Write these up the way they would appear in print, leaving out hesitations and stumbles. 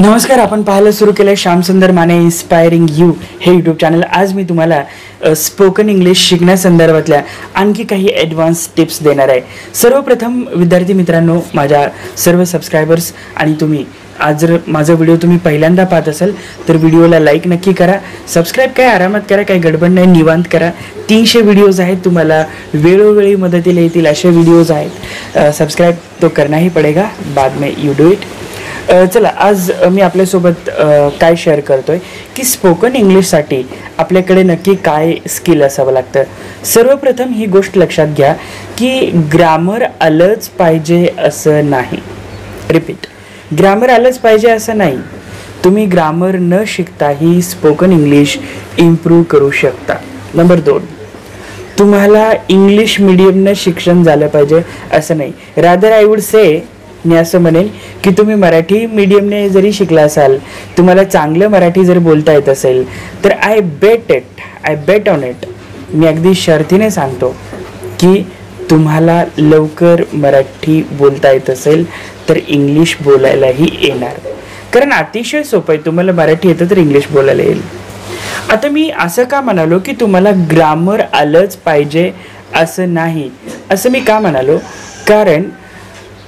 नमस्कार, आपण पाहायला सुरू केलं श्यामसुंदर माने इन्स्पायरिंग यू हे यूट्यूब चॅनल। आज मी तुम्हाला स्पोकन इंग्लिश शिकण्यासंदर्भातल्या आणखी काही ॲडव्हान्स टिप्स देणार आहे। सर्वप्रथम विद्यार्थी मित्रांनो, माझ्या सर्व सबस्क्रायबर्स आणि तुम्ही आज जर माझा व्हिडिओ तुम्ही पहिल्यांदा पाहत असाल तर व्हिडिओला लाईक नक्की करा, सबस्क्राइब काय आरामात करा, काही गडबड नाही, निवांत करा। 300 व्हिडिओज आहेत, तुम्हाला वेळोवेळी मदतीला येतील असे व्हिडिओज आहेत। सबस्क्राइब तो करना ही पडेगा, बाद में यू डू इट। चला, आज मी आपल्यासोबत काय शेअर करतोय की स्पोकन इंग्लिशसाठी आपल्याकडे नक्की काय स्किल असावं लागतं। सर्वप्रथम ही गोष्ट लक्षात घ्या की ग्रामर आलंच पाहिजे असं नाही। रिपीट, ग्रामर आलंच पाहिजे असं नाही। तुम्ही ग्रामर न शिकताही स्पोकन इंग्लिश इम्प्रूव्ह करू शकता। नंबर 2, तुम्हाला इंग्लिश मीडियमनं शिक्षण झालं पाहिजे असं नाही। रादर आय वुड से, मी असं म्हणेन की तुम्ही मराठी मीडियमने जरी शिकला असाल, तुम्हाला चांगलं मराठी जर बोलता येत असेल तर आय बेट ऑन इट, मी अगदी शर्तीने सांगतो की तुम्हाला लवकर मराठी बोलता येत असेल तर इंग्लिश बोलायलाही येणार, कारण अतिशय सोपं आहे। तुम्हाला मराठी येतं तर इंग्लिश बोलायला येईल। आता मी असं का म्हणालो की तुम्हाला ग्रामर आलंच पाहिजे असं नाही, असं मी का म्हणालो, कारण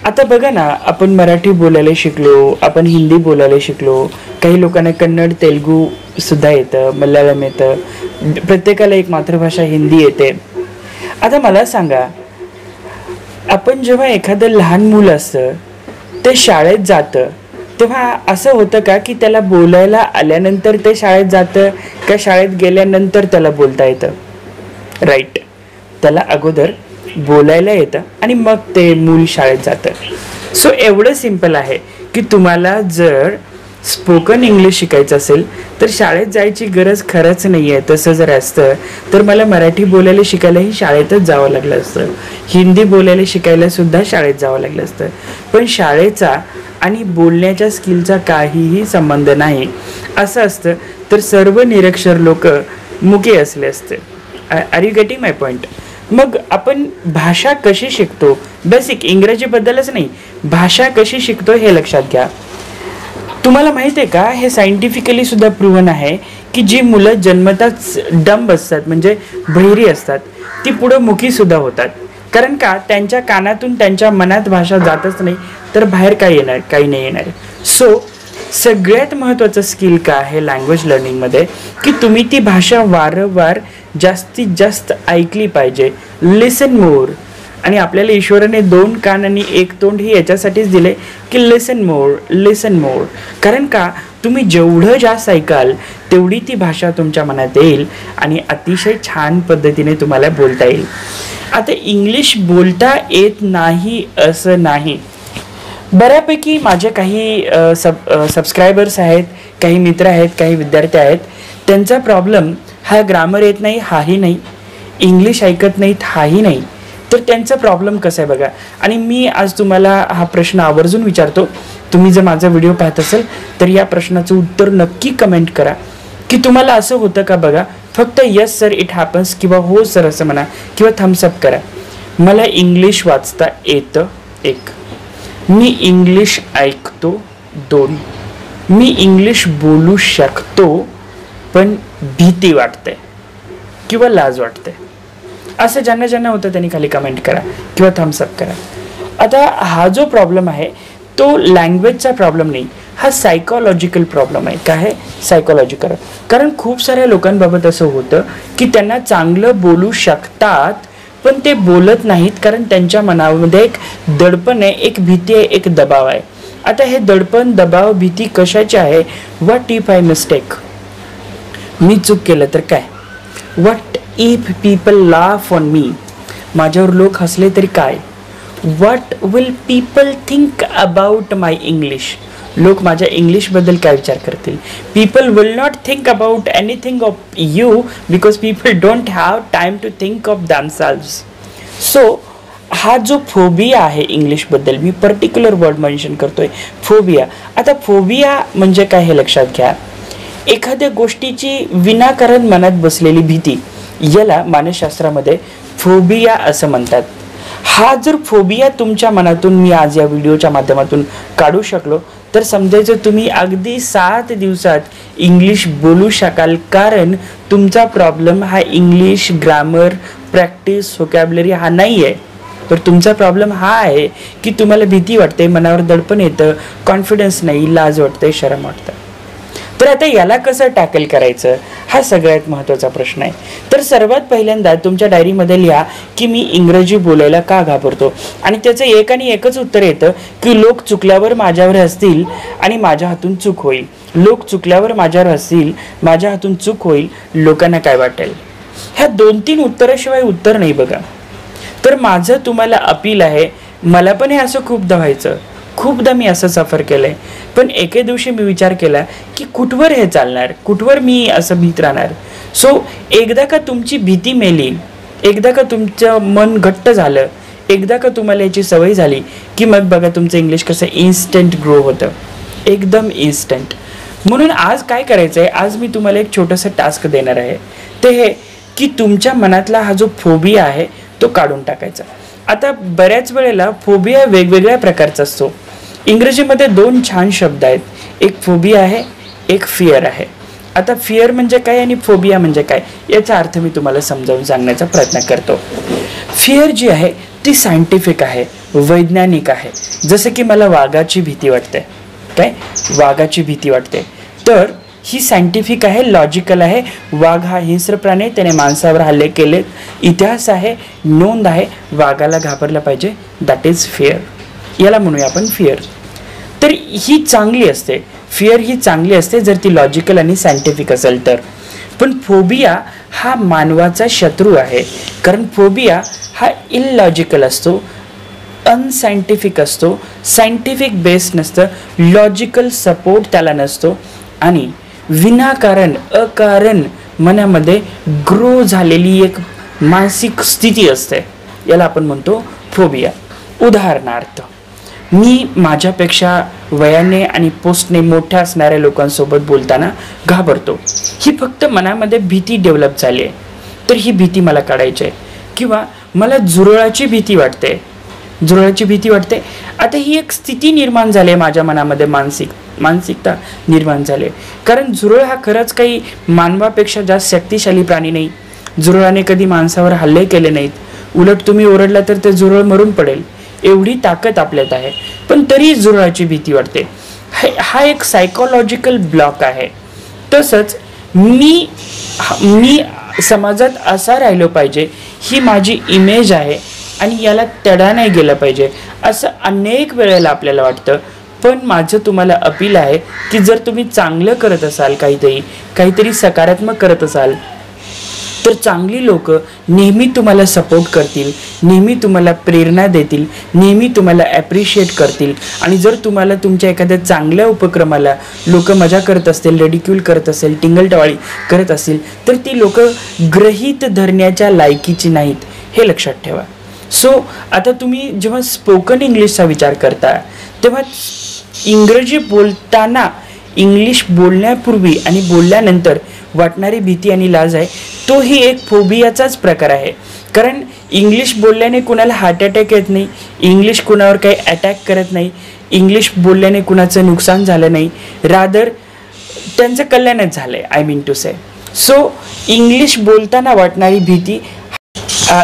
आता बघा ना, आपण मराठी बोलायला शिकलो, आपण हिंदी बोलायला शिकलो, काही लोकांना कन्नड तेलुगू सुद्धा येतं, मल्याळम येतं, प्रत्येकाला एक मातृभाषा हिंदी येते। आता मला सांगा, आपण जेव्हा एखादं लहान मूल असतं ते शाळेत जातं तेव्हा असं होतं का की त्याला बोलायला आल्यानंतर ते शाळेत जातं का शाळेत गेल्यानंतर त्याला बोलता येतं? राईट, त्याला अगोदर बोलायला येतं आणि मग ते मूल शाळेत जातं। सो एवढं सिंपल आहे की तुम्हाला जर स्पोकन इंग्लिश शिकायचं असेल तर शाळेत जायची गरज खरंच नाही आहे। तसं जर असतं तर मला मराठी बोलायला शिकायलाही शाळेतच जावं लागलं असतं, हिंदी बोलायला शिकायला सुद्धा शाळेत जावं लागलं असतं, पण शाळेचा आणि बोलण्याच्या स्किलचा काहीही संबंध नाही। असं असतं तर सर्व निरक्षर लोक मुके असले असते। Are you getting my point? मग आपण भाषा कशी शिकतो, बेसिक इंग्रजीबद्दलच नाही, भाषा कशी शिकतो हे लक्षात घ्या। तुम्हाला माहिती आहे का, हे सायंटिफिकली सुद्धा प्रूव्हन आहे की जी मुलं जन्मताच डंब असतात, म्हणजे बहिरी असतात, ती पुढं मुखी सुद्धा होतात। कारण का, त्यांच्या कानातून त्यांच्या मनात भाषा जातच नाही, तर बाहेर काय येणार? काही नाही येणार। सो सगळ्यात महत्त्वाचं स्किल काय आहे लँग्वेज लर्निंगमध्ये की तुम्ही ती भाषा वारंवार जास्तीत जास्त ऐकली पाहिजे। लिसन मोर, आणि आपल्याला ईश्वराने 2 कान आणि 1 तोंड ही याच्यासाठीच दिले की लिसन मोर। कारण का, तुम्ही जेवढं जास्त ऐकाल तेवढी ती भाषा तुमच्या मनात येईल आणि अतिशय छान पद्धतीने तुम्हाला बोलता येईल। आता इंग्लिश बोलता येत नाही असं नाही। बऱ्यापैकी माझे काही सबस्क्रायबर्स आहेत, काही मित्र आहेत, काही विद्यार्थी आहेत, त्यांचा प्रॉब्लेम हा ग्रामर येत नाही हाही नाही, इंग्लिश ऐकत नाहीत हाही नाही, तर त्यांचा प्रॉब्लेम कसा आहे बघा। आणि मी आज तुम्हाला हा प्रश्न आवर्जून विचारतो, तुम्ही जर माझा व्हिडिओ पाहत असाल तर या प्रश्नाचं उत्तर नक्की कमेंट करा की तुम्हाला असं होतं का बघा। फक्त यस सर इट हॅपन्स किंवा हो सर असं म्हणा किंवा थम्सअप करा। मला इंग्लिश वाचता येतं 1, मी इंग्लिश ऐकतो 2, मी इंग्लिश बोलू शकतो पण भीती वाटते किंवा लाज वाटते। असं ज्यांना ज्यांना होतं त्यांनी खाली कमेंट करा किंवा थम्सअप करा। आता हा जो प्रॉब्लेम आहे तो लँग्वेजचा प्रॉब्लेम नाही, हा सायकोलॉजिकल प्रॉब्लेम आहे। काय आहे? सायकोलॉजिकल। कारण खूप साऱ्या लोकांबाबत असं होतं की त्यांना चांगलं बोलू शकतात पण ते बोलत नाहीत, कारण त्यांच्या मनामध्ये एक दडपण आहे, एक भीती आहे, एक दबाव आहे। आता हे दडपण, दबाव, भीती कशाची आहे? व्हॉट इफ आय मिस्टेक, मी चूक केलं तर काय? What if people laugh on me, माझ्यावर लोक हसले तरी काय? What will people think about my English, लोक माझ्या इंग्लिशबद्दल काय विचार करतील? People will not think about anything of you because people don't have time to think of themselves. So हा जो फोबिया आहे इंग्लिशबद्दल, मी पर्टिक्युलर वर्ड मेन्शन करतोय, फोबिया। आता फोबिया म्हणजे काय हे लक्षात घ्या, एखाद्या गोष्टीची विनाकारण मनात बसलेली भीती, याला मानसशास्त्रामध्ये फोबिया असं म्हणतात। हा जर फोबिया तुमच्या मनातून मी आज या व्हिडिओच्या माध्यमातून काढू शकलो तर समजायचं तुम्ही अगदी 7 दिवसात इंग्लिश बोलू शकाल, कारण तुमचा प्रॉब्लेम हा इंग्लिश ग्रामर प्रॅक्टिस व्होकॅब्युलरी हा नाही आहे. तर तुमचा प्रॉब्लेम हा आहे की तुम्हाला भीती वाटते, मनावर दडपण येतं, कॉन्फिडन्स नाही, लाज वाटते, शरम वाटतं. तर आता याला कसं टॅकल करायचं हा सगळ्यात महत्त्वाचा प्रश्न आहे. तर सर्वात पहिल्यांदा तुमच्या डायरीमध्ये लिहा की मी इंग्रजी बोलायला का घाबरतो, आणि त्याचं एक आणि एकच उत्तर येतं की लोक चुकल्यावर माझ्यावर हसतील आणि माझ्या हातून चूक होईल. लोक चुकल्यावर माझ्यावर हसतील, माझ्या हातून चूक होईल, लोकांना काय वाटेल. ह्या 2-3 उत्तराशिवाय उत्तर नाही बघा. तर माझं तुम्हाला अपील आहे, मला पण हे असं खूपदा व्हायचं, खूपदा मी असं सफर केलंय, पण एके दिवशी मी विचार केला की कुठवर हे चालणार, कुठवर मी असं भीत राहणार. सो एकदा का तुमची भीती मेली, एकदा का तुमचं मन घट्ट झालं, एकदा का तुम्हाला याची सवय झाली की मग बघा तुमचं इंग्लिश कसं इन्स्टंट ग्रो होतं, एकदम इन्स्टंट. म्हणून आज काय करायचं आहे, आज मी तुम्हाला एक छोटंसं टास्क देणार आहे. ते हे की तुमच्या मनातला हा जो फोबिया आहे तो काढून टाकायचा. आता बऱ्याच वेळेला फोबिया वेगवेगळ्या प्रकारचा असतो. इंग्रजीमध्ये 2 छान शब्द आहेत, एक फोबिया आहे, एक फिअर आहे. आता फिअर म्हणजे काय आणि फोबिया म्हणजे काय याचा अर्थ मी तुम्हाला समजावून सांगण्याचा प्रयत्न करतो. फिअर जी आहे ती सायंटिफिक आहे, वैज्ञानिक आहे. जसं की मला वाघाची भीती वाटते, काय वाघाची भीती वाटते, तर ही सायंटिफिक आहे, लॉजिकल आहे. वाघ हा हिंस्र प्राणी आहे, त्याने माणसावर हल्ले केलेत, इतिहास आहे, नोंद आहे, वाघाला घाबरलं पाहिजे, दॅट इज फिअर. याला म्हणूया आपण फिअर. तर ही चांगली असते, फिअर ही चांगली असते जर ती लॉजिकल आणि सायंटिफिक असेल तर. पण फोबिया हा मानवाचा शत्रू आहे, कारण फोबिया हा इलॉजिकल असतो, अनसायंटिफिक असतो, सायंटिफिक बेस नसतं, लॉजिकल सपोर्ट त्याला नसतो, आणि विनाकारण अकारण मनामध्ये ग्रो झालेली एक मानसिक स्थिती असते, याला आपण म्हणतो फोबिया. उदाहरणार्थ, मी माझ्यापेक्षा वयाने आणि पोस्टने मोठ्या असणाऱ्या लोकांसोबत बोलताना घाबरतो. ही फक्त मनामध्ये भीती डेव्हलप झाली आहे, तर ही भीती मला काढायची आहे. किंवा मला झुरळाची भीती वाटते, झुरळाची भीती वाटते. आता ही एक स्थिती निर्माण झाली आहे माझ्या मनामध्ये, मानसिकता निर्माण झाली, कारण झुरळ हा खरंच काही मानवापेक्षा जास्त शक्तिशाली प्राणी नाही. झुरळाने कधी माणसावर हल्ले केले नाहीत, उलट तुम्ही ओरडला तर ते झुरळ मरून पडेल, एवढी ताकद आपल्यात आहे, पण तरी झुरळाची भीती वाटते. हा एक सायकोलॉजिकल ब्लॉक आहे. तसंच मी समाजात असा राहिलो पाहिजे, ही माझी इमेज आहे आणि याला तडा नाही गेला पाहिजे, असं अनेक वेळेला आपल्याला वाटतं. पण माझं तुम्हाला अपील आहे की जर तुम्ही चांगलं करत असाल, काहीतरी सकारात्मक करत असाल, तर चांगली लोक नेहमी तुम्हाला सपोर्ट करतील, नेहमी तुम्हाला प्रेरणा देतील, नेहमी तुम्हाला ॲप्रिशिएट करतील. आणि जर तुम्हाला तुमच्या एखाद्या चांगल्या उपक्रमाला लोक मजा करत असतील, रेडिक्यूल करत असेल, टिंगलटवाळी करत असतील, तर ती लोक गृहीत धरण्याच्या लायकीची नाहीत, हे लक्षात ठेवा. सो आता तुम्ही जेव्हा स्पोकन इंग्लिशचा विचार करता, तेव्हा इंग्रजी बोलताना, इंग्लिश बोलण्यापूर्वी आणि बोलल्यानंतर वाटणारी भीती आणि लाज आहे, तोही एक फोबियाचाच प्रकार आहे. कारण इंग्लिश बोलल्याने कुणाला हार्ट अटॅक येत नाही, इंग्लिश कुणावर काही अटॅक करत नाही, इंग्लिश बोलल्याने कुणाचं नुकसान झालं नाही, रादर त्यांचं कल्याणच झालं आहे, I mean to say. So English बोलताना वाटणारी भीती,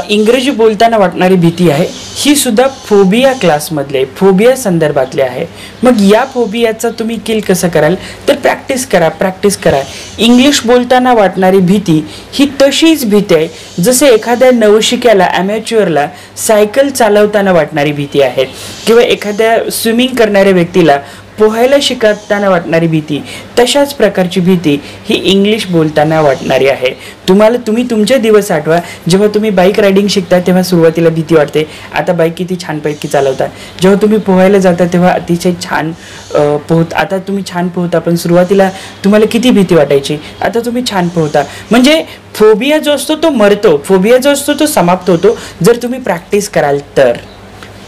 इंग्रजी बोलताना वाटणारी भीती आहे, ही सुद्धा फोबिया क्लासमधले, फोबिया संदर्भातले आहे. मग या फोबियाचा तुम्ही किल कसं कराल, तर प्रॅक्टिस करा. इंग्लिश बोलताना वाटणारी भीती ही तशीच भीती आहे जसे एखाद्या नवशिक्याला, ॲमॅच्युअरला सायकल चालवताना वाटणारी भीती आहे, किंवा एखाद्या स्विमिंग करणाऱ्या व्यक्तीला पोहायला शिकताना वाटणारी भीती, तशाच प्रकारची भीती ही इंग्लिश बोलताना वाटणारी आहे. तुम्ही तुमचे दिवस आठवा, जेव्हा तुम्ही बाईक रायडिंग शिकता तेव्हा सुरुवातीला भीती वाटते, आता बाईक किती छानपैकी चालवता. जेव्हा तुम्ही पोहायला जाता तेव्हा अतिशय छान आता तुम्ही छान पोहता, पण सुरुवातीला तुम्हाला किती भीती वाटायची, आता तुम्ही छान पोहता. म्हणजे फोबिया जो असतो तो मरतो, फोबिया जो असतो तो समाप्त होतो जर तुम्ही प्रॅक्टिस कराल तर.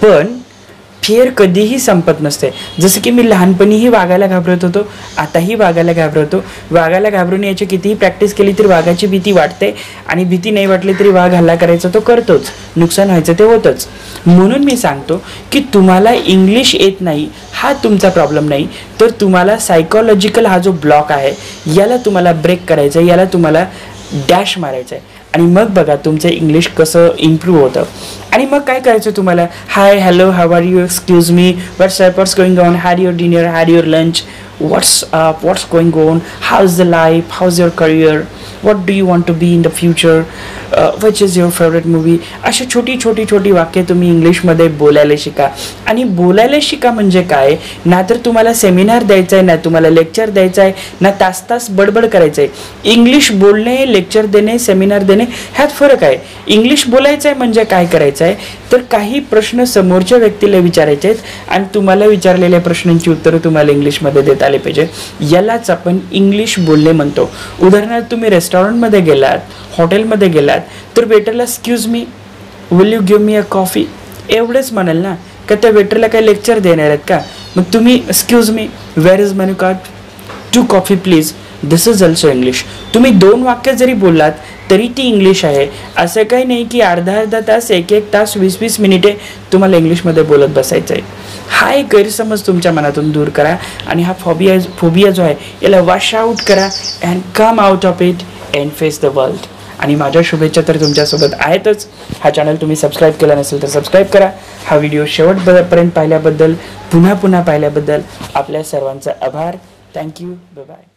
पण फिअर कधीही संपत नसते. जसं की मी लहानपणीही वाघाला घाबरत होतो, आताही वाघाला घाबरतो. वाघाला घाबरून याची कितीही प्रॅक्टिस केली तरी वाघाची भीती वाटते, आणि भीती नाही वाटली तरी वाघ हल्ला करायचा तो करतोच, नुकसान व्हायचं ते होतंच. म्हणून मी सांगतो की तुम्हाला इंग्लिश येत नाही हा तुमचा प्रॉब्लेम नाही, तर तुम्हाला सायकोलॉजिकल हा जो ब्लॉक आहे याला तुम्हाला ब्रेक करायचा आहे, याला तुम्हाला डॅश मारायचं आहे, आणि मग बघा तुमचं इंग्लिश कसं इम्प्रूव्ह होतं. आणि मग काय करायचं तुम्हाला, hi hello how are you, excuse me, what's going on, had your dinner, had your lunch, what's going on, how's the life, how's your career, what do you want to be in the future, which is your favorite movie. अशी छोटी छोटी छोटी वाक्य तुम्ही इंग्लिशमध्ये बोलायला शिका. आणि बोलायला शिका म्हणजे काय, ना तर तुम्हाला सेमिनार द्यायचा आहे, ना तुम्हाला लेक्चर द्यायचं आहे, ना तास तास बडबड करायचं आहे. इंग्लिश बोलणे, लेक्चर देणे, सेमिनार देणे ह्यात फरक आहे. इंग्लिश बोलायचं आहे म्हणजे काय करायचं आहे, तर काही प्रश्न समोरच्या व्यक्तीला विचारायचे आहेत आणि तुम्हाला विचारलेल्या प्रश्नांची उत्तरं तुम्हाला इंग्लिशमध्ये देता आले पाहिजे. यालाच आपण इंग्लिश बोलणे म्हणतो. उदाहरणार्थ तुम्ही रेस्टॉरंटमध्ये गेलात, हॉटेलमध्ये गेलात, तर वेटरला excuse me, will you give me a coffee एवढंच म्हणाल ना, का त्या वेटरला काही लेक्चर देणार आहेत का. मग तुम्ही excuse me, where is menu card, 2 coffee please, this is also English. तुम्ही 2 वाक्य जरी बोललात तरी ती इंग्लिश आहे. असं काही नाही की अर्धा तास, एक तास, 20 मिनिटे तुम्हाला इंग्लिशमध्ये बोलत बसायचं आहे. हा एक गैरसमज तुमच्या मनातून दूर करा, आणि हा फोबिया जो आहे याला वॉश आउट करा and come out of it and face the world. आणि माझ्या शुभेच्छा तर तुमच्यासोबत आहेतच. हा चॅनल तुम्ही सबस्क्राईब केला नसेल तर सबस्क्राईब करा. हा व्हिडिओ शेवटपर्यंत पाहिल्याबद्दल, पुन्हा पाहिल्याबद्दल आपल्या सर्वांचा आभार. थँक्यू. बाय.